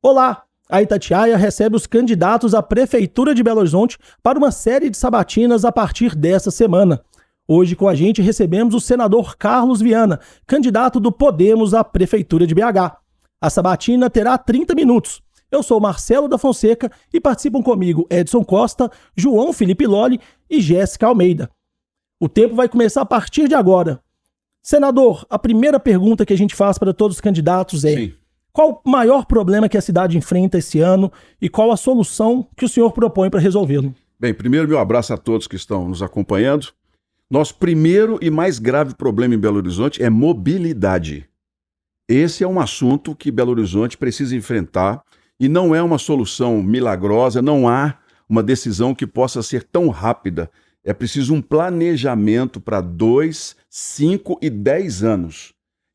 Olá! A Itatiaia recebe os candidatos à Prefeitura de Belo Horizonte para uma série de sabatinas a partir desta semana. Hoje com a gente recebemos o senador Carlos Viana, candidato do Podemos à Prefeitura de BH. A sabatina terá 30 minutos. Eu sou Marcelo da Fonseca e participam comigo Edson Costa, João Felipe Lolli e Jéssica Almeida. O tempo vai começar a partir de agora. Senador, a primeira pergunta que a gente faz para todos os candidatos é: Sim. Qual o maior problema que a cidade enfrenta esse ano e qual a solução que o senhor propõe para resolvê-lo? Bem, primeiro meu abraço a todos que estão nos acompanhando. Nosso primeiro e mais grave problema em Belo Horizonte é mobilidade. Esse é um assunto que Belo Horizonte precisa enfrentar e não é uma solução milagrosa, não há uma decisão que possa ser tão rápida. É preciso um planejamento para 2, 5 e 10 anos.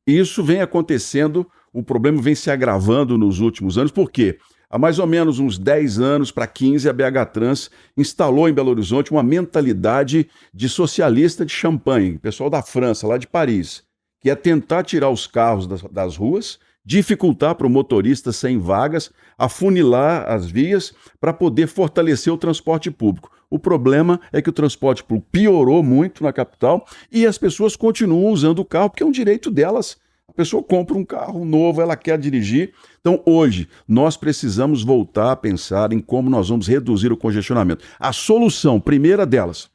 Isso vem acontecendo, o problema vem se agravando nos últimos anos. Por quê? Há mais ou menos uns 10 anos para 15, a BH Trans instalou em Belo Horizonte uma mentalidade de socialista de champanhe, pessoal da França, lá de Paris, que é tentar tirar os carros das ruas, dificultar para o motorista sem vagas, afunilar as vias para poder fortalecer o transporte público. O problema é que o transporte público piorou muito na capital e as pessoas continuam usando o carro porque é um direito delas. A pessoa compra um carro novo, ela quer dirigir. Então, hoje, nós precisamos voltar a pensar em como nós vamos reduzir o congestionamento. A solução, primeira delas,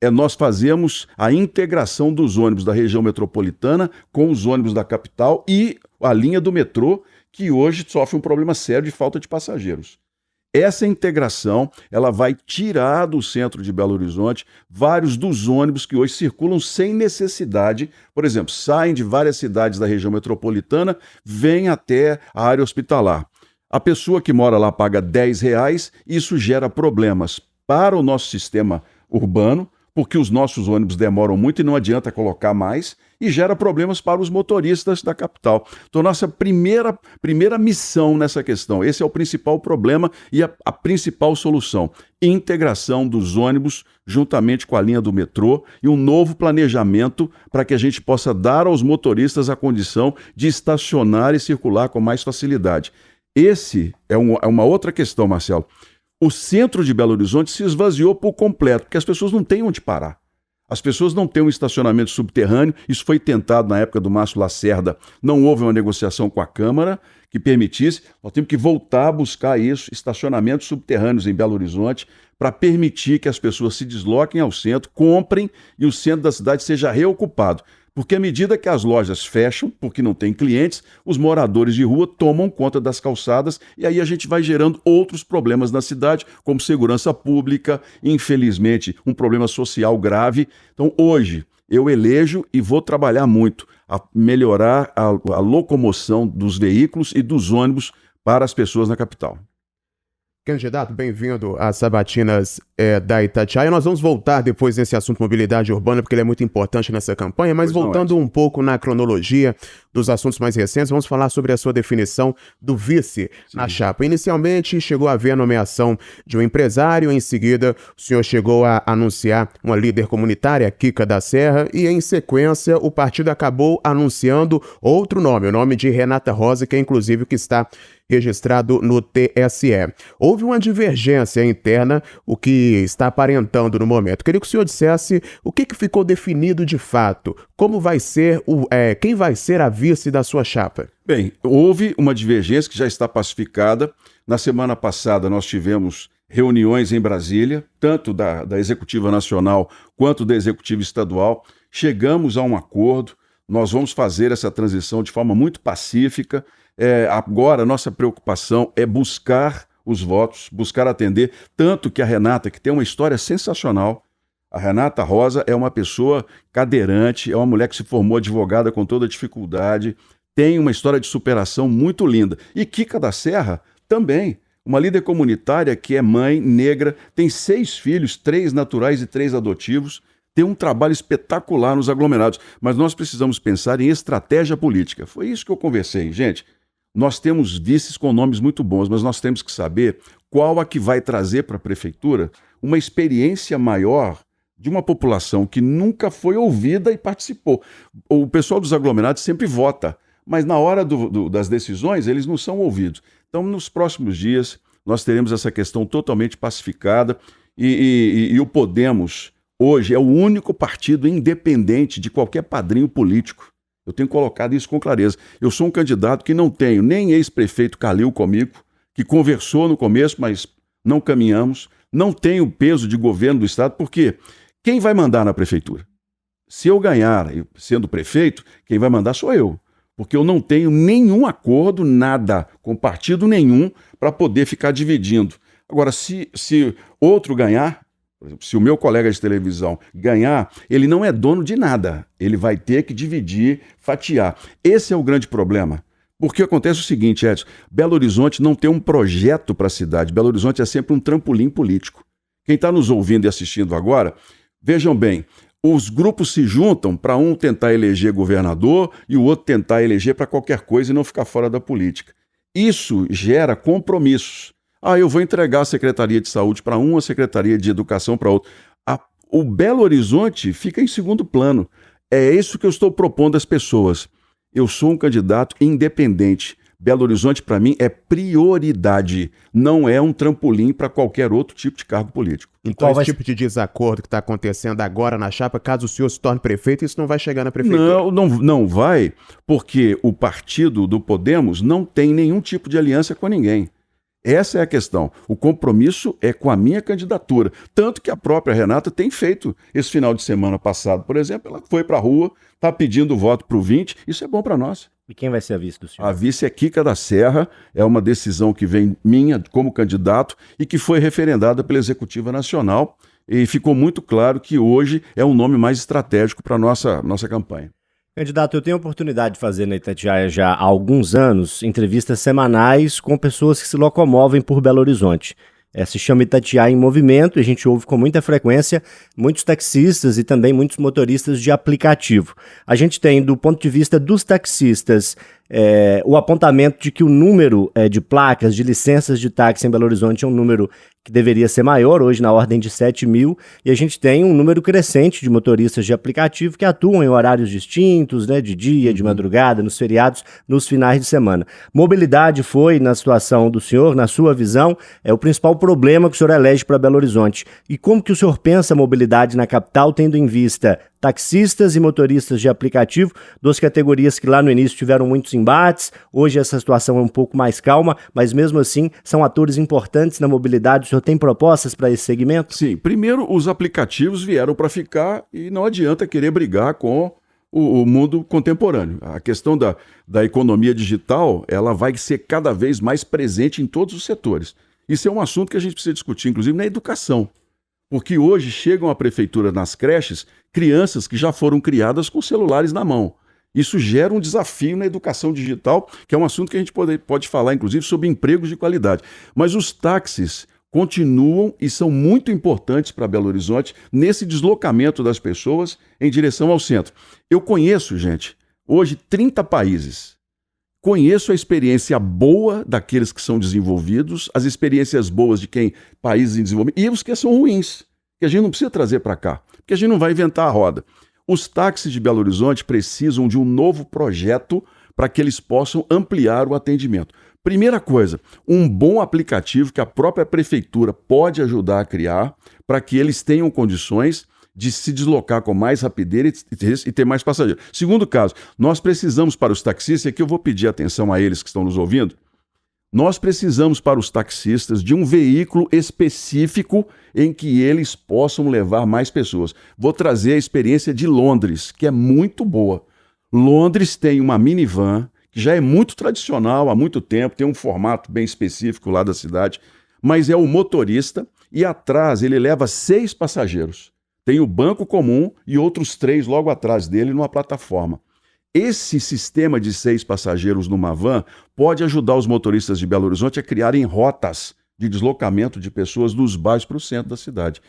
é nós fazermos a integração dos ônibus da região metropolitana com os ônibus da capital e a linha do metrô, que hoje sofre um problema sério de falta de passageiros. Essa integração, ela vai tirar do centro de Belo Horizonte vários dos ônibus que hoje circulam sem necessidade. Por exemplo, saem de várias cidades da região metropolitana, vêm até a área hospitalar. A pessoa que mora lá paga R$10, isso gera problemas para o nosso sistema urbano, porque os nossos ônibus demoram muito e não adianta colocar mais, e gera problemas para os motoristas da capital. Então, nossa primeira missão nessa questão, esse é o principal problema e a principal solução: integração dos ônibus juntamente com a linha do metrô e um novo planejamento para que a gente possa dar aos motoristas a condição de estacionar e circular com mais facilidade. Esse é uma outra questão, Marcelo. O centro de Belo Horizonte se esvaziou por completo, porque as pessoas não têm onde parar. As pessoas não têm um estacionamento subterrâneo. Isso foi tentado na época do Márcio Lacerda. Não houve uma negociação com a Câmara que permitisse. Nós temos que voltar a buscar isso, estacionamentos subterrâneos em Belo Horizonte, para permitir que as pessoas se desloquem ao centro, comprem e o centro da cidade seja reocupado. Porque à medida que as lojas fecham, porque não tem clientes, os moradores de rua tomam conta das calçadas e aí a gente vai gerando outros problemas na cidade, como segurança pública, infelizmente um problema social grave. Então hoje eu elejo e vou trabalhar muito a melhorar a locomoção dos veículos e dos ônibus para as pessoas na capital. Candidato, bem-vindo às sabatinas da Itatiaia. Nós vamos voltar depois nesse assunto mobilidade urbana, porque ele é muito importante nessa campanha, mas voltando um pouco na cronologia dos assuntos mais recentes, vamos falar sobre a sua definição do vice na chapa. Inicialmente, chegou a haver a nomeação de um empresário, em seguida, o senhor chegou a anunciar uma líder comunitária, Kika da Serra, e em sequência, o partido acabou anunciando outro nome, o nome de Renata Rosa, que é inclusive o que está registrado no TSE. Houve uma divergência interna, o que está aparentando no momento. Queria que o senhor dissesse o que ficou definido de fato, como vai ser quem vai ser a vice da sua chapa. Bem, houve uma divergência que já está pacificada. Na semana passada nós tivemos reuniões em Brasília, tanto da Executiva Nacional quanto da Executiva Estadual. Chegamos a um acordo, nós vamos fazer essa transição de forma muito pacífica. Agora, nossa preocupação é buscar os votos, buscar atender, tanto que a Renata, que tem uma história sensacional, a Renata Rosa é uma pessoa cadeirante, é uma mulher que se formou advogada com toda dificuldade, tem uma história de superação muito linda. E Kika da Serra também, uma líder comunitária que é mãe, negra, tem 6 filhos, 3 naturais e 3 adotivos, tem um trabalho espetacular nos aglomerados, mas nós precisamos pensar em estratégia política. Foi isso que eu conversei, gente. Nós temos vices com nomes muito bons, mas nós temos que saber qual a que vai trazer para a prefeitura uma experiência maior de uma população que nunca foi ouvida e participou. O pessoal dos aglomerados sempre vota, mas na hora das decisões eles não são ouvidos. Então, nos próximos dias, nós teremos essa questão totalmente pacificada e o Podemos, hoje, é o único partido independente de qualquer padrinho político. Eu tenho colocado isso com clareza. Eu sou um candidato que não tenho nem ex-prefeito Calil comigo, que conversou no começo, mas não caminhamos. Não tenho peso de governo do Estado, porque quem vai mandar na prefeitura? Se eu ganhar, sendo prefeito, quem vai mandar sou eu. Porque eu não tenho nenhum acordo, nada, com partido nenhum, para poder ficar dividindo. Agora, se outro ganhar, por exemplo, se o meu colega de televisão ganhar, ele não é dono de nada. Ele vai ter que dividir, fatiar. Esse é o grande problema. Porque acontece o seguinte, Edson, Belo Horizonte não tem um projeto para a cidade. Belo Horizonte é sempre um trampolim político. Quem está nos ouvindo e assistindo agora, vejam bem, os grupos se juntam para um tentar eleger governador e o outro tentar eleger para qualquer coisa e não ficar fora da política. Isso gera compromissos. Eu vou entregar a Secretaria de Saúde para um, a Secretaria de Educação para outro. O Belo Horizonte fica em segundo plano. É isso que eu estou propondo às pessoas. Eu sou um candidato independente. Belo Horizonte, para mim, é prioridade. Não é um trampolim para qualquer outro tipo de cargo político. Então, esse tipo de desacordo que está acontecendo agora na chapa, caso o senhor se torne prefeito, isso não vai chegar na prefeitura? Não vai, porque o partido do Podemos não tem nenhum tipo de aliança com ninguém. Essa é a questão. O compromisso é com a minha candidatura. Tanto que a própria Renata tem feito esse final de semana passado, por exemplo, ela foi para a rua, está pedindo voto para o 20, isso é bom para nós. E quem vai ser a vice do senhor? A vice é Kika da Serra, é uma decisão que vem minha como candidato e que foi referendada pela Executiva Nacional e ficou muito claro que hoje é um nome mais estratégico para a nossa campanha. Candidato, eu tenho a oportunidade de fazer na Itatiaia já há alguns anos entrevistas semanais com pessoas que se locomovem por Belo Horizonte. Se chama Itatiaia em Movimento e a gente ouve com muita frequência muitos taxistas e também muitos motoristas de aplicativo. A gente tem, do ponto de vista dos taxistas, o apontamento de que o número de placas, de licenças de táxi em Belo Horizonte é um número que deveria ser maior, hoje na ordem de 7 mil, e a gente tem um número crescente de motoristas de aplicativo que atuam em horários distintos, né, de dia, de madrugada, nos feriados, nos finais de semana. Mobilidade foi, na situação do senhor, na sua visão, o principal problema que o senhor elege para Belo Horizonte. E como que o senhor pensa a mobilidade na capital, tendo em vista taxistas e motoristas de aplicativo, duas categorias que lá no início tiveram muitos embates, hoje essa situação é um pouco mais calma, mas mesmo assim são atores importantes na mobilidade. O senhor tem propostas para esse segmento? Sim, primeiro os aplicativos vieram para ficar e não adianta querer brigar com o mundo contemporâneo. A questão da economia digital, ela vai ser cada vez mais presente em todos os setores. Isso é um assunto que a gente precisa discutir, inclusive na educação. Porque hoje chegam à prefeitura nas creches crianças que já foram criadas com celulares na mão. Isso gera um desafio na educação digital, que é um assunto que a gente pode falar, inclusive, sobre empregos de qualidade. Mas os táxis continuam e são muito importantes para Belo Horizonte nesse deslocamento das pessoas em direção ao centro. Eu conheço, gente, hoje 30 países. Conheço a experiência boa daqueles que são desenvolvidos, as experiências boas de países em desenvolvimento, e os que são ruins, que a gente não precisa trazer para cá, porque a gente não vai inventar a roda. Os táxis de Belo Horizonte precisam de um novo projeto para que eles possam ampliar o atendimento. Primeira coisa, um bom aplicativo que a própria prefeitura pode ajudar a criar para que eles tenham condições de se deslocar com mais rapidez e ter mais passageiros. Segundo caso, nós precisamos para os taxistas, e aqui eu vou pedir atenção a eles que estão nos ouvindo, nós precisamos para os taxistas de um veículo específico em que eles possam levar mais pessoas. Vou trazer a experiência de Londres, que é muito boa. Londres tem uma minivan, que já é muito tradicional há muito tempo, tem um formato bem específico lá da cidade, mas é o motorista e atrás ele leva 6 passageiros. Tem o banco comum e outros 3 logo atrás dele numa plataforma. Esse sistema de 6 passageiros numa van pode ajudar os motoristas de Belo Horizonte a criarem rotas de deslocamento de pessoas dos bairros para o centro da cidade.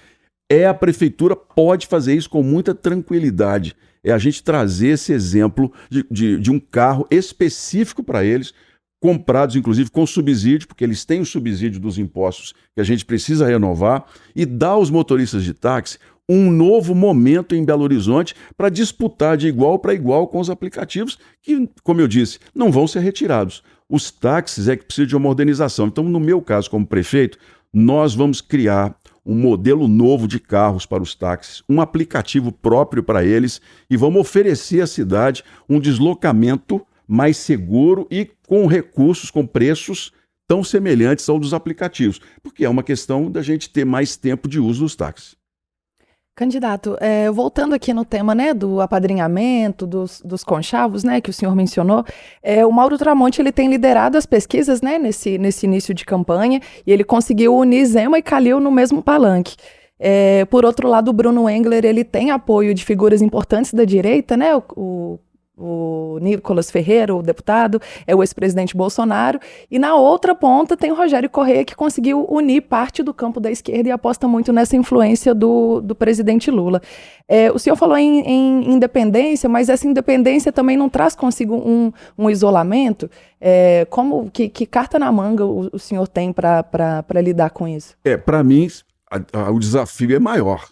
A prefeitura pode fazer isso com muita tranquilidade. É a gente trazer esse exemplo de um carro específico para eles, comprados inclusive com subsídio, porque eles têm o subsídio dos impostos que a gente precisa renovar, e dar aos motoristas de táxi um novo momento em Belo Horizonte para disputar de igual para igual com os aplicativos que, como eu disse, não vão ser retirados. Os táxis é que precisam de uma modernização. Então, no meu caso, como prefeito, nós vamos criar um modelo novo de carros para os táxis, um aplicativo próprio para eles e vamos oferecer à cidade um deslocamento mais seguro e com recursos, com preços tão semelhantes ao dos aplicativos, porque é uma questão da gente ter mais tempo de uso dos táxis. Candidato, voltando aqui no tema, né, do apadrinhamento, dos conchavos, né, que o senhor mencionou, o Mauro Tramonte ele tem liderado as pesquisas, né, nesse início de campanha, e ele conseguiu unir Zema e Calil no mesmo palanque. Por outro lado, o Bruno Engler ele tem apoio de figuras importantes da direita, né, o Nicolas Ferreira, o deputado, o ex-presidente Bolsonaro, e na outra ponta tem o Rogério Correia, que conseguiu unir parte do campo da esquerda e aposta muito nessa influência do presidente Lula. O senhor falou em independência, mas essa independência também não traz consigo um isolamento? Que carta na manga o senhor tem para lidar com isso? Para mim, o desafio é maior.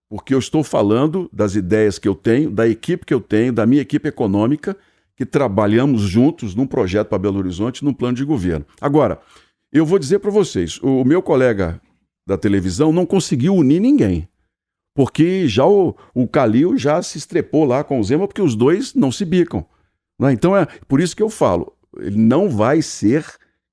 Porque eu estou falando das ideias que eu tenho, da equipe que eu tenho, da minha equipe econômica, que trabalhamos juntos num projeto para Belo Horizonte, num plano de governo. Agora, eu vou dizer para vocês, o meu colega da televisão não conseguiu unir ninguém, porque já o Calil já se estrepou lá com o Zema, porque os dois não se bicam. Né? Então é por isso que eu falo, ele não vai ser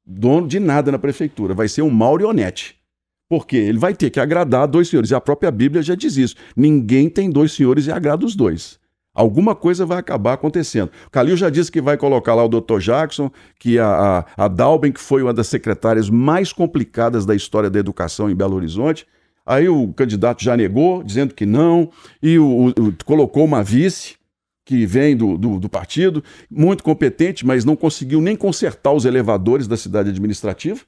dono de nada na prefeitura, vai ser um marionete. Porque ele vai ter que agradar dois senhores. E a própria Bíblia já diz isso. Ninguém tem dois senhores e agrada os dois. Alguma coisa vai acabar acontecendo. O Calil já disse que vai colocar lá o Dr. Jackson, que a Dalben, que foi uma das secretárias mais complicadas da história da educação em Belo Horizonte. Aí o candidato já negou, dizendo que não, e colocou uma vice, que vem do partido, muito competente, mas não conseguiu nem consertar os elevadores da cidade administrativa.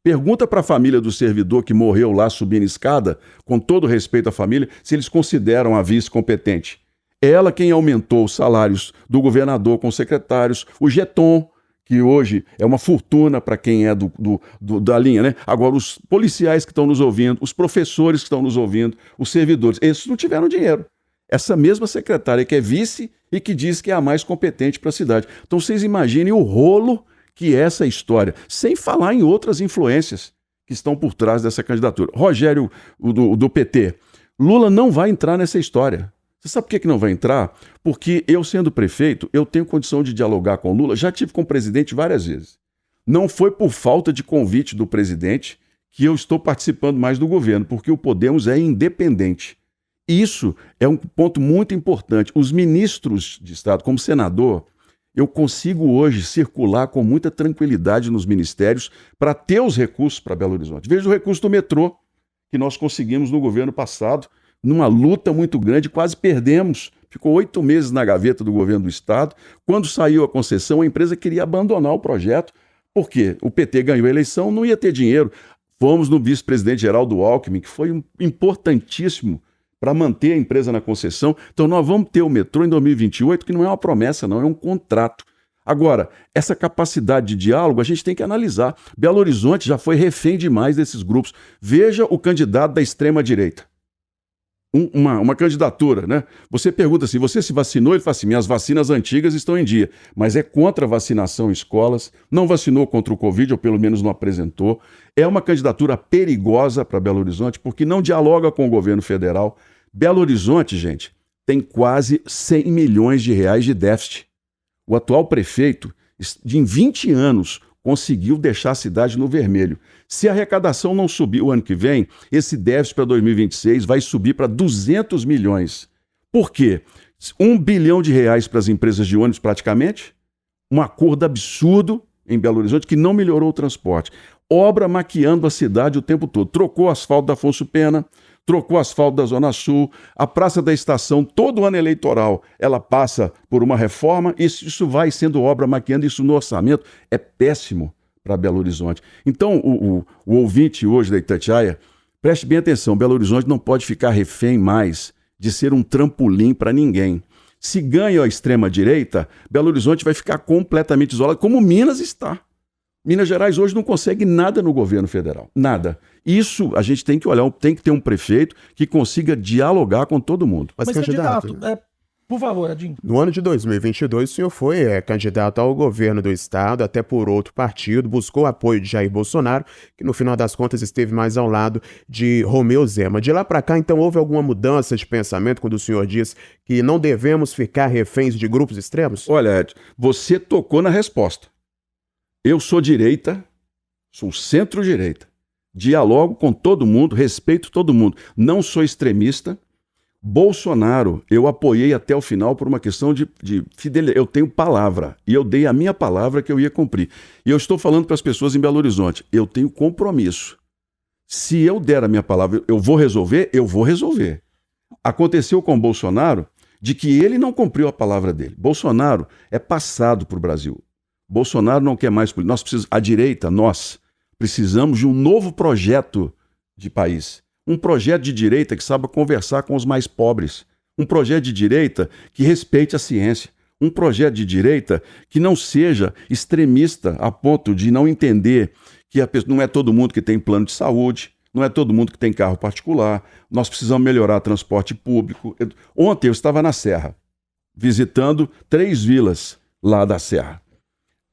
Pergunta para a família do servidor que morreu lá subindo escada, com todo respeito à família, se eles consideram a vice competente. Ela quem aumentou os salários do governador com os secretários, o Geton, que hoje é uma fortuna para quem é da linha, né? Agora, os policiais que estão nos ouvindo, os professores que estão nos ouvindo, os servidores, esses não tiveram dinheiro. Essa mesma secretária que é vice e que diz que é a mais competente para a cidade. Então vocês imaginem o rolo que é essa história, sem falar em outras influências que estão por trás dessa candidatura. Rogério, do PT, Lula não vai entrar nessa história. Você sabe por que não vai entrar? Porque eu, sendo prefeito, eu tenho condição de dialogar com Lula, já tive com o presidente várias vezes. Não foi por falta de convite do presidente que eu estou participando mais do governo, porque o Podemos é independente. Isso é um ponto muito importante. Os ministros de Estado, como senador, eu consigo hoje circular com muita tranquilidade nos ministérios para ter os recursos para Belo Horizonte. Veja o recurso do metrô, que nós conseguimos no governo passado, numa luta muito grande, quase perdemos. Ficou 8 meses na gaveta do governo do estado. Quando saiu a concessão, a empresa queria abandonar o projeto, porque o PT ganhou a eleição, não ia ter dinheiro. Fomos no vice-presidente Geraldo Alckmin, que foi importantíssimo para manter a empresa na concessão. Então nós vamos ter o metrô em 2028, que não é uma promessa, não, é um contrato. Agora, essa capacidade de diálogo a gente tem que analisar. Belo Horizonte já foi refém demais desses grupos. Veja o candidato da extrema-direita. Uma candidatura, né? Você pergunta assim, você se vacinou? Ele fala assim, minhas vacinas antigas estão em dia, mas é contra a vacinação em escolas, não vacinou contra o Covid, ou pelo menos não apresentou. É uma candidatura perigosa para Belo Horizonte, porque não dialoga com o governo federal. Belo Horizonte, gente, tem quase 100 milhões de reais de déficit. O atual prefeito, em 20 anos, conseguiu deixar a cidade no vermelho. Se a arrecadação não subir o ano que vem, esse déficit para 2026 vai subir para 200 milhões. Por quê? 1 bilhão de reais para as empresas de ônibus praticamente, um acordo absurdo em Belo Horizonte que não melhorou o transporte. Obra maquiando a cidade o tempo todo. Trocou o asfalto da Afonso Pena, trocou o asfalto da Zona Sul, a Praça da Estação, todo ano eleitoral, ela passa por uma reforma, isso vai sendo obra maquiando, isso no orçamento é péssimo para Belo Horizonte. Então, o ouvinte hoje da Itatiaia, preste bem atenção, Belo Horizonte não pode ficar refém mais de ser um trampolim para ninguém. Se ganha a extrema-direita, Belo Horizonte vai ficar completamente isolado, como Minas está. Minas Gerais hoje não consegue nada no governo federal, nada. Isso a gente tem que olhar, tem que ter um prefeito que consiga dialogar com todo mundo. Mas candidato, Por favor, Edinho. No ano de 2022, o senhor foi candidato ao governo do estado, até por outro partido, buscou apoio de Jair Bolsonaro, que no final das contas esteve mais ao lado de Romeu Zema. De lá para cá, então, houve alguma mudança de pensamento quando o senhor diz que não devemos ficar reféns de grupos extremos? Olha, Ed, você tocou na resposta. Eu sou direita, sou centro-direita. Dialogo com todo mundo, respeito todo mundo. Não sou extremista. Bolsonaro, eu apoiei até o final por uma questão de fidelidade. Eu tenho palavra e eu dei a minha palavra que eu ia cumprir. E eu estou falando para as pessoas em Belo Horizonte, eu tenho compromisso. Se eu der a minha palavra, eu vou resolver, eu vou resolver. Aconteceu com o Bolsonaro de que ele não cumpriu a palavra dele. Bolsonaro é passado para o Brasil. Bolsonaro não quer mais política. Nós precisamos, a direita, nós precisamos de um novo projeto de país. Um projeto de direita que saiba conversar com os mais pobres. Um projeto de direita que respeite a ciência. Um projeto de direita que não seja extremista a ponto de não entender que não é todo mundo que tem plano de saúde, não é todo mundo que tem carro particular. Nós precisamos melhorar o transporte público. Ontem eu estava na Serra, visitando 3 vilas lá da Serra.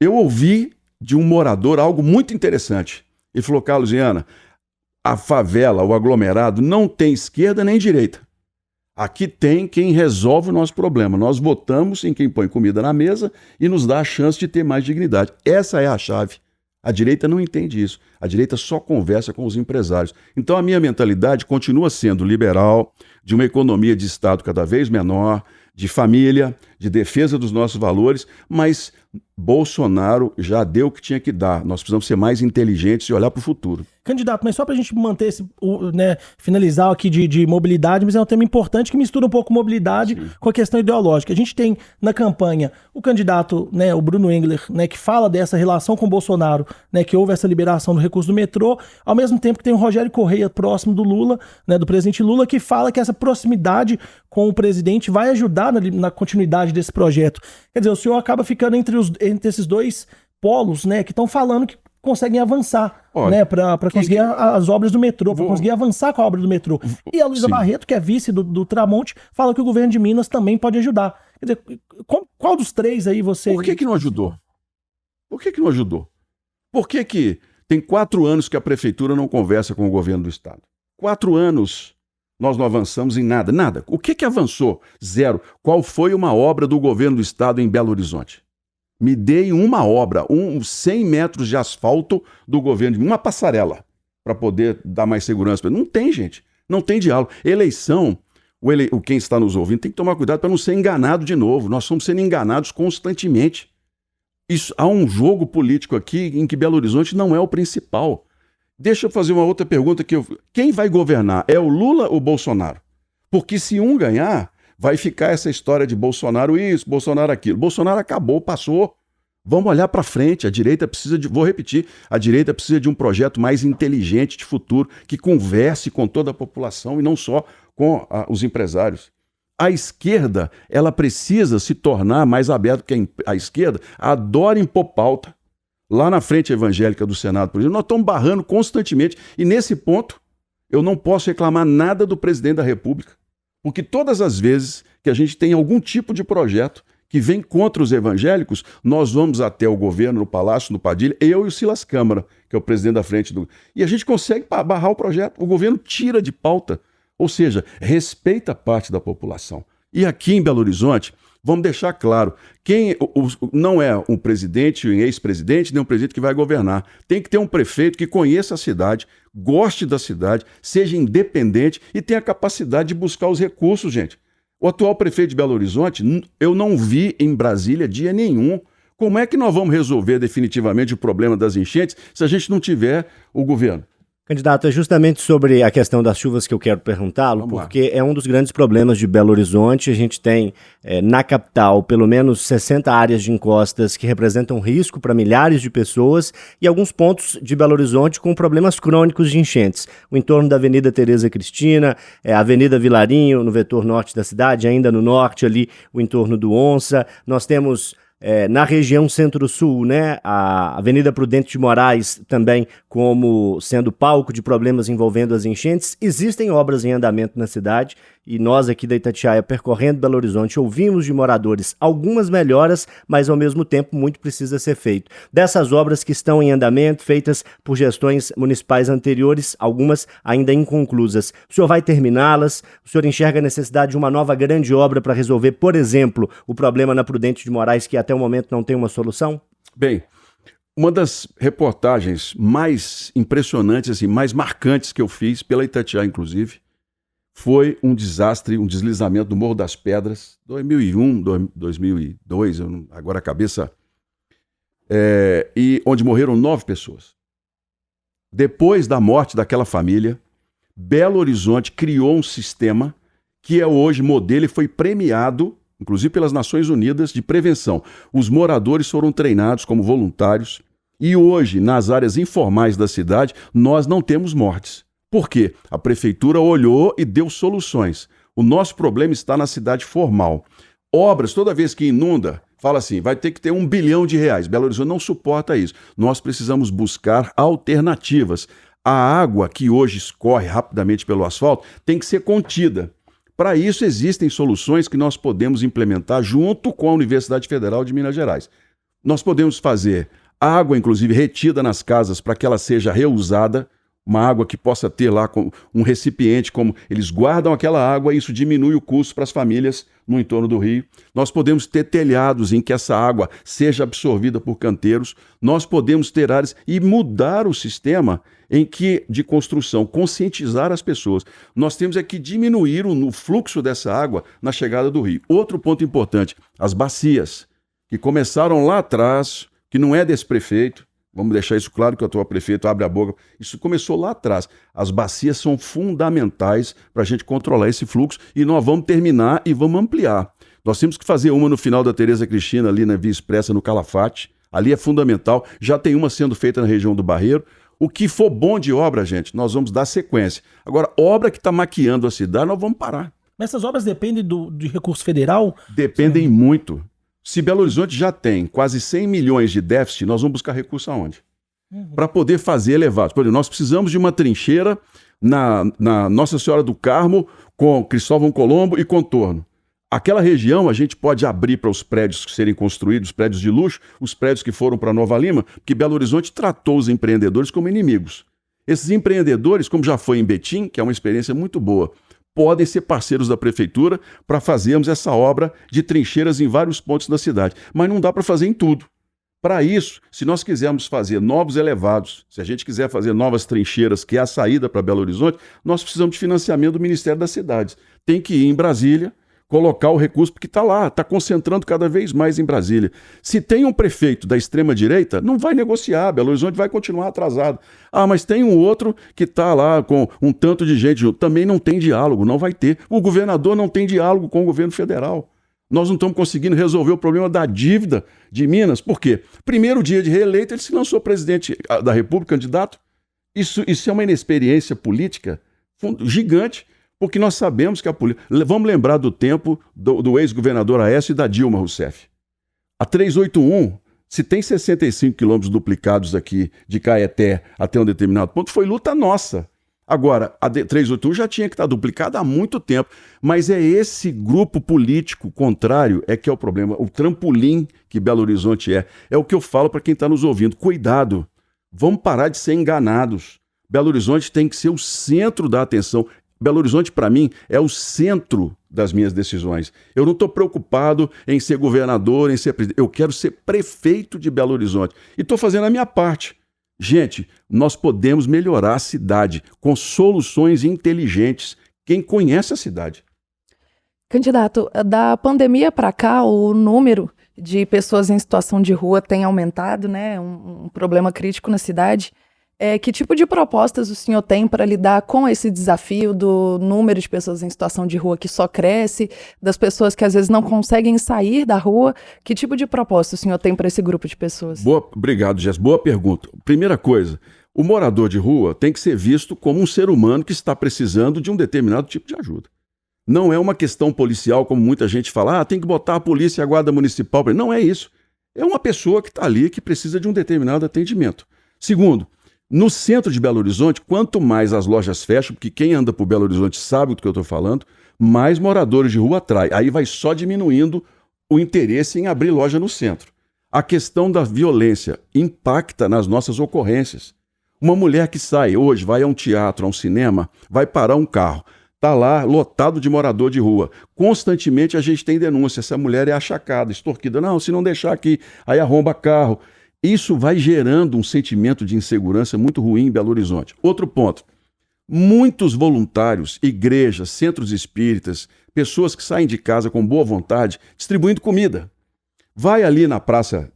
Eu ouvi de um morador algo muito interessante. Ele falou, Carlos Viana, a favela, o aglomerado, não tem esquerda nem direita. Aqui tem quem resolve o nosso problema. Nós votamos em quem põe comida na mesa e nos dá a chance de ter mais dignidade. Essa é a chave. A direita não entende isso. A direita só conversa com os empresários. Então a minha mentalidade continua sendo liberal, de uma economia de Estado cada vez menor, de família, de defesa dos nossos valores, mas Bolsonaro já deu o que tinha que dar. Nós precisamos ser mais inteligentes e olhar para o futuro. Candidato, mas só para a gente manter finalizar aqui de mobilidade, mas é um tema importante que mistura um pouco mobilidade com a questão ideológica. A gente tem na campanha o candidato, o Bruno Engler, que fala dessa relação com o Bolsonaro, que houve essa liberação do recurso do metrô, ao mesmo tempo que tem o Rogério Correia próximo do Lula, do presidente Lula, que fala que essa proximidade com o presidente vai ajudar na continuidade desse projeto. Quer dizer, o senhor acaba ficando entre esses dois polos, que estão falando que conseguem avançar, para conseguir as obras do metrô, para conseguir avançar com a obra do metrô. E a Luísa Barreto, que é vice do Tramonte, fala que o governo de Minas também pode ajudar. Quer dizer, qual dos três aí você... Por que não ajudou? Por que não ajudou? Por que tem 4 anos que a prefeitura não conversa com o governo do estado? 4 anos nós não avançamos em nada, nada. O que avançou? Zero. Qual foi uma obra do governo do estado em Belo Horizonte? Me deem uma obra, 100 metros de asfalto do governo, uma passarela, para poder dar mais segurança. Não tem, gente. Não tem diálogo. Eleição, quem está nos ouvindo tem que tomar cuidado para não ser enganado de novo. Nós estamos sendo enganados constantemente. Há um jogo político aqui em que Belo Horizonte não é o principal. Deixa eu fazer uma outra pergunta. Quem vai governar? É o Lula ou o Bolsonaro? Porque se um ganhar... vai ficar essa história de Bolsonaro isso, Bolsonaro aquilo. Bolsonaro acabou, passou. Vamos olhar para frente. A direita precisa vou repetir, a direita precisa de um projeto mais inteligente de futuro, que converse com toda a população e não só com os empresários. A esquerda, ela precisa se tornar mais aberta, porque a esquerda adora impor pauta. Lá na frente evangélica do Senado, por exemplo, nós estamos barrando constantemente. E nesse ponto, eu não posso reclamar nada do presidente da República. Porque todas as vezes que a gente tem algum tipo de projeto que vem contra os evangélicos, nós vamos até o governo, no Palácio, no Padilha, eu e o Silas Câmara, que é o presidente da frente do... E a gente consegue barrar o projeto. O governo tira de pauta, ou seja, respeita parte da população. E aqui em Belo Horizonte, vamos deixar claro, não é um presidente, um ex-presidente, nem um presidente que vai governar. Tem que ter um prefeito que conheça a cidade, goste da cidade, seja independente e tenha a capacidade de buscar os recursos, gente. O atual prefeito de Belo Horizonte, eu não vi em Brasília dia nenhum. Como é que nós vamos resolver definitivamente o problema das enchentes se a gente não tiver o governo? Candidato, é justamente sobre a questão das chuvas que eu quero perguntá-lo, porque é um dos grandes problemas de Belo Horizonte. A gente tem na capital pelo menos 60 áreas de encostas que representam risco para milhares de pessoas e alguns pontos de Belo Horizonte com problemas crônicos de enchentes. O entorno da Avenida Tereza Cristina, a Avenida Vilarinho, no vetor norte da cidade, ainda no norte ali o entorno do Onça. Nós temos Na região Centro-Sul, né, a Avenida Prudente de Moraes também como sendo palco de problemas envolvendo as enchentes. Existem obras em andamento na cidade e nós aqui da Itatiaia, percorrendo Belo Horizonte, ouvimos de moradores algumas melhoras, mas ao mesmo tempo muito precisa ser feito. Dessas obras que estão em andamento, feitas por gestões municipais anteriores, algumas ainda inconclusas, o senhor vai terminá-las? O senhor enxerga a necessidade de uma nova grande obra para resolver, por exemplo, o problema na Prudente de Moraes, que até o momento não tem uma solução? Bem, uma das reportagens mais impressionantes, assim, mais marcantes que eu fiz, pela Itatiaia inclusive, foi um desastre, um deslizamento do Morro das Pedras, 2001, 2002, agora a cabeça, e onde morreram 9 pessoas. Depois da morte daquela família, Belo Horizonte criou um sistema que é hoje modelo e foi premiado, inclusive pelas Nações Unidas, de prevenção. Os moradores foram treinados como voluntários e hoje, nas áreas informais da cidade, nós não temos mortes. Por quê? A prefeitura olhou e deu soluções. O nosso problema está na cidade formal. Obras, toda vez que inunda, fala assim, vai ter que ter R$1 bilhão. Belo Horizonte não suporta isso. Nós precisamos buscar alternativas. A água que hoje escorre rapidamente pelo asfalto tem que ser contida. Para isso existem soluções que nós podemos implementar junto com a Universidade Federal de Minas Gerais. Nós podemos fazer água, inclusive, retida nas casas para que ela seja reusada, uma água que possa ter lá um recipiente, como eles guardam aquela água e isso diminui o custo para as famílias no entorno do rio. Nós podemos ter telhados em que essa água seja absorvida por canteiros. Nós podemos ter áreas e mudar o sistema de construção, conscientizar as pessoas. Nós temos que diminuir o fluxo dessa água na chegada do rio. Outro ponto importante, as bacias, que começaram lá atrás, que não é desse prefeito. Vamos deixar isso claro que o atual prefeito abre a boca. Isso começou lá atrás. As bacias são fundamentais para a gente controlar esse fluxo e nós vamos terminar e vamos ampliar. Nós temos que fazer uma no final da Tereza Cristina, ali na Via Expressa, no Calafate. Ali é fundamental. Já tem uma sendo feita na região do Barreiro. O que for bom de obra, gente, nós vamos dar sequência. Agora, obra que está maquiando a cidade, nós vamos parar. Mas essas obras dependem de recurso federal? Dependem muito. Se Belo Horizonte já tem quase 100 milhões de déficit, nós vamos buscar recurso aonde? Para poder fazer elevados. Por exemplo, nós precisamos de uma trincheira na Nossa Senhora do Carmo, com Cristóvão Colombo e contorno. Aquela região a gente pode abrir para os prédios serem construídos, prédios de luxo, os prédios que foram para Nova Lima, porque Belo Horizonte tratou os empreendedores como inimigos. Esses empreendedores, como já foi em Betim, que é uma experiência muito boa, podem ser parceiros da prefeitura para fazermos essa obra de trincheiras em vários pontos da cidade. Mas não dá para fazer em tudo. Para isso, se nós quisermos fazer novos elevados, se a gente quiser fazer novas trincheiras, que é a saída para Belo Horizonte, nós precisamos de financiamento do Ministério das Cidades. Tem que ir em Brasília, colocar o recurso, porque está lá, está concentrando cada vez mais em Brasília. Se tem um prefeito da extrema-direita, não vai negociar, Belo Horizonte vai continuar atrasado. Ah, mas tem um outro que está lá com um tanto de gente junto. Também não tem diálogo, não vai ter. O governador não tem diálogo com o governo federal. Nós não estamos conseguindo resolver o problema da dívida de Minas. Por quê? Primeiro dia de reeleito, ele se lançou presidente da República, candidato. Isso é uma inexperiência política gigante. Porque nós sabemos que a política... Vamos lembrar do tempo do ex-governador Aécio e da Dilma Rousseff. A 381, se tem 65 quilômetros duplicados aqui de Caeté até um determinado ponto, foi luta nossa. Agora, a 381 já tinha que estar duplicada há muito tempo. Mas é esse grupo político contrário que é o problema. O trampolim que Belo Horizonte é. É o que eu falo para quem está nos ouvindo. Cuidado, vamos parar de ser enganados. Belo Horizonte tem que ser o centro da atenção. Belo Horizonte, para mim, é o centro das minhas decisões. Eu não estou preocupado em ser governador, em ser presidente. Eu quero ser prefeito de Belo Horizonte. E estou fazendo a minha parte. Gente, nós podemos melhorar a cidade com soluções inteligentes. Quem conhece a cidade? Candidato, da pandemia para cá, o número de pessoas em situação de rua tem aumentado, né? Um problema crítico na cidade. Que tipo de propostas o senhor tem para lidar com esse desafio do número de pessoas em situação de rua que só cresce, das pessoas que às vezes não conseguem sair da rua? Que tipo de proposta o senhor tem para esse grupo de pessoas? Obrigado, Jess. Boa pergunta. Primeira coisa, o morador de rua tem que ser visto como um ser humano que está precisando de um determinado tipo de ajuda. Não é uma questão policial, como muita gente fala, tem que botar a polícia e a guarda municipal. Não é isso. É uma pessoa que está ali que precisa de um determinado atendimento. Segundo, no centro de Belo Horizonte, quanto mais as lojas fecham, porque quem anda por Belo Horizonte sabe do que eu estou falando, mais moradores de rua atrai. Aí vai só diminuindo o interesse em abrir loja no centro. A questão da violência impacta nas nossas ocorrências. Uma mulher que sai hoje, vai a um teatro, a um cinema, vai parar um carro, está lá lotado de morador de rua. Constantemente a gente tem denúncia, essa mulher é achacada, extorquida. Não, se não deixar aqui, aí arromba carro. Isso vai gerando um sentimento de insegurança muito ruim em Belo Horizonte. Outro ponto, muitos voluntários, igrejas, centros espíritas, pessoas que saem de casa com boa vontade, distribuindo comida. Vai ali na praça,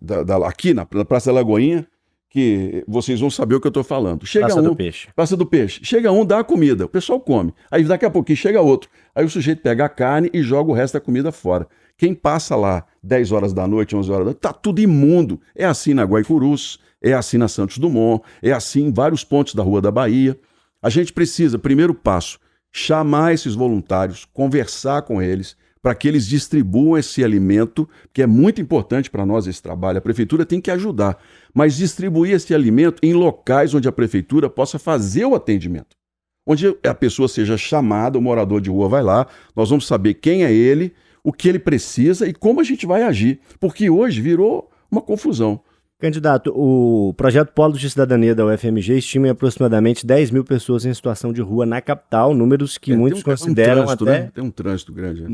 aqui na Praça da Lagoinha, que vocês vão saber o que eu estou falando. Chega Praça um, do Peixe. Praça do Peixe. Chega um, dá a comida, o pessoal come. Aí daqui a pouquinho chega outro. Aí o sujeito pega a carne e joga o resto da comida fora. Quem passa lá 10 horas da noite, 11 horas da noite, tá tudo imundo. É assim na Guaicurus, é assim na Santos Dumont, é assim em vários pontos da Rua da Bahia. A gente precisa, primeiro passo, chamar esses voluntários, conversar com eles, para que eles distribuam esse alimento, que é muito importante para nós esse trabalho. A prefeitura tem que ajudar, mas distribuir esse alimento em locais onde a prefeitura possa fazer o atendimento. Onde a pessoa seja chamada, o morador de rua vai lá, nós vamos saber quem é ele, o que ele precisa e como a gente vai agir. Porque hoje virou uma confusão. Candidato, o projeto Polo de Cidadania da UFMG estima em aproximadamente 10 mil pessoas em situação de rua na capital, números que muitos consideram trânsito, até... né? Tem um trânsito grande.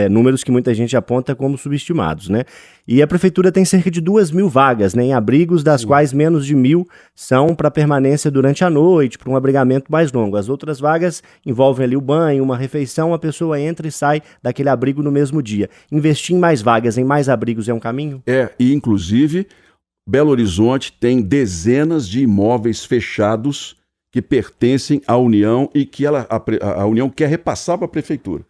Números que muita gente aponta como subestimados, né? E a prefeitura tem cerca de 2.000 vagas, né, em abrigos, das quais menos de 1.000 são para permanência durante a noite, para um abrigamento mais longo. As outras vagas envolvem ali o banho, uma refeição, a pessoa entra e sai daquele abrigo no mesmo dia. Investir em mais vagas, em mais abrigos é um caminho? E inclusive... Belo Horizonte tem dezenas de imóveis fechados que pertencem à União e que a União quer repassar para a Prefeitura.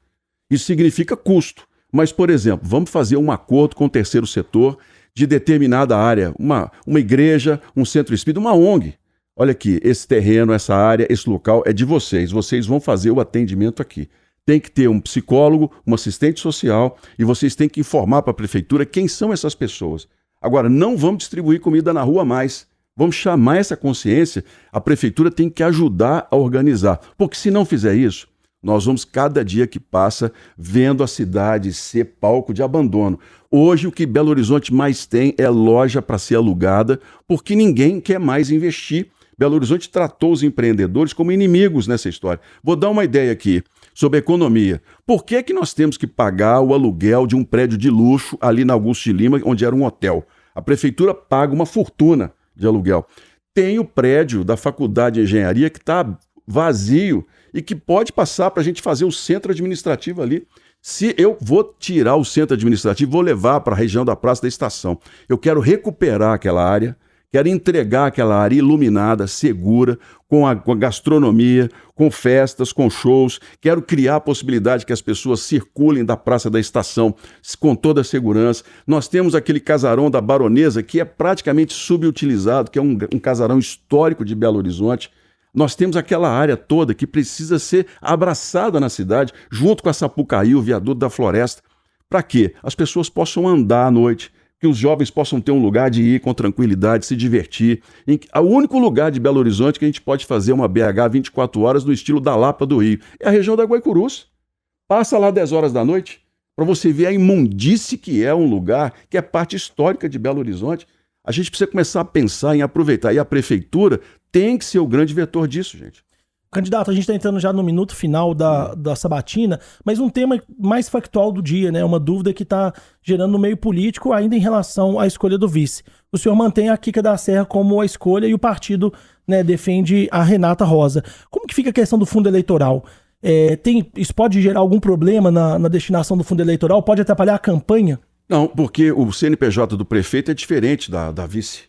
Isso significa custo. Mas, por exemplo, vamos fazer um acordo com o terceiro setor de determinada área, uma igreja, um centro espírita, uma ONG. Olha aqui, esse terreno, essa área, esse local é de vocês. Vocês vão fazer o atendimento aqui. Tem que ter um psicólogo, um assistente social e vocês têm que informar para a Prefeitura quem são essas pessoas. Agora, não vamos distribuir comida na rua mais. Vamos chamar essa consciência. A prefeitura tem que ajudar a organizar. Porque se não fizer isso, nós vamos, cada dia que passa, vendo a cidade ser palco de abandono. Hoje, o que Belo Horizonte mais tem é loja para ser alugada, porque ninguém quer mais investir. Belo Horizonte tratou os empreendedores como inimigos nessa história. Vou dar uma ideia aqui sobre economia. Por que nós temos que pagar o aluguel de um prédio de luxo ali na Augusto de Lima, onde era um hotel? A prefeitura paga uma fortuna de aluguel. Tem o prédio da Faculdade de Engenharia que está vazio e que pode passar para a gente fazer o centro administrativo ali. Se eu vou tirar o centro administrativo, vou levar para a região da Praça da Estação. Eu quero recuperar aquela área, quero entregar aquela área iluminada, segura, com a gastronomia, com festas, com shows. Quero criar a possibilidade que as pessoas circulem da Praça da Estação com toda a segurança. Nós temos aquele casarão da Baronesa, que é praticamente subutilizado, que é um casarão histórico de Belo Horizonte. Nós temos aquela área toda que precisa ser abraçada na cidade, junto com a Sapucaí, o viaduto da Floresta. Para quê? As pessoas possam andar à noite, que os jovens possam ter um lugar de ir com tranquilidade, se divertir. O único lugar de Belo Horizonte que a gente pode fazer uma BH 24 horas no estilo da Lapa do Rio é a região da Guaicurus. Passa lá 10 horas da noite para você ver a imundície que é um lugar que é parte histórica de Belo Horizonte. A gente precisa começar a pensar em aproveitar. E a prefeitura tem que ser o grande vetor disso, gente. Candidato, a gente está entrando já no minuto final da sabatina, mas um tema mais factual do dia, né? Uma dúvida que está gerando no meio político ainda em relação à escolha do vice. O senhor mantém a Kika da Serra como a escolha e o partido, né, defende a Renata Rosa. Como que fica a questão do fundo eleitoral? Isso pode gerar algum problema na destinação do fundo eleitoral? Pode atrapalhar a campanha? Não, porque o CNPJ do prefeito é diferente da vice.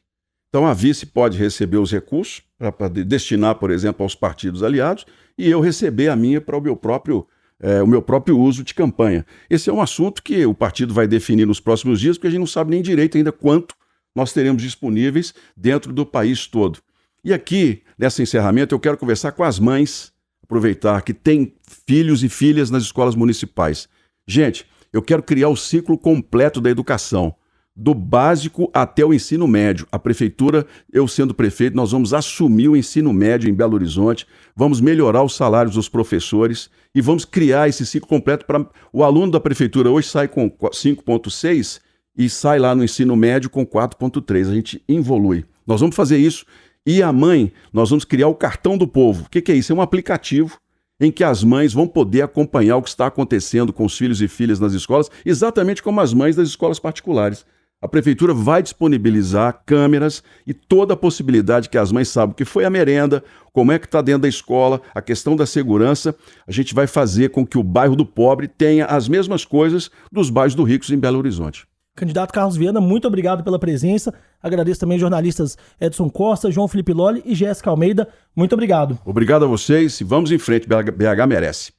Então a vice pode receber os recursos para destinar, por exemplo, aos partidos aliados e eu receber a minha para o meu próprio uso de campanha. Esse é um assunto que o partido vai definir nos próximos dias, porque a gente não sabe nem direito ainda quanto nós teremos disponíveis dentro do país todo. E aqui, nesse encerramento, eu quero conversar com as mães, aproveitar que têm filhos e filhas nas escolas municipais. Gente, eu quero criar o ciclo completo da educação. do básico até o ensino médio. A prefeitura, eu sendo prefeito, nós vamos assumir o ensino médio em Belo Horizonte, vamos melhorar os salários dos professores e vamos criar esse ciclo completo para o aluno da prefeitura. Hoje sai com 5,6 e sai lá no ensino médio com 4,3. A gente evolui. Nós vamos fazer isso. E a mãe, nós vamos criar o Cartão do Povo. O que é isso? É um aplicativo em que as mães vão poder acompanhar o que está acontecendo com os filhos e filhas nas escolas, exatamente como as mães das escolas particulares. A prefeitura vai disponibilizar câmeras e toda a possibilidade que as mães saibam o que foi a merenda, como é que está dentro da escola, a questão da segurança. A gente vai fazer com que o bairro do pobre tenha as mesmas coisas dos bairros do ricos em Belo Horizonte. Candidato Carlos Viana, muito obrigado pela presença. Agradeço também aos jornalistas Edson Costa, João Felipe Lolli e Jéssica Almeida. Muito obrigado. Obrigado a vocês e vamos em frente, BH merece.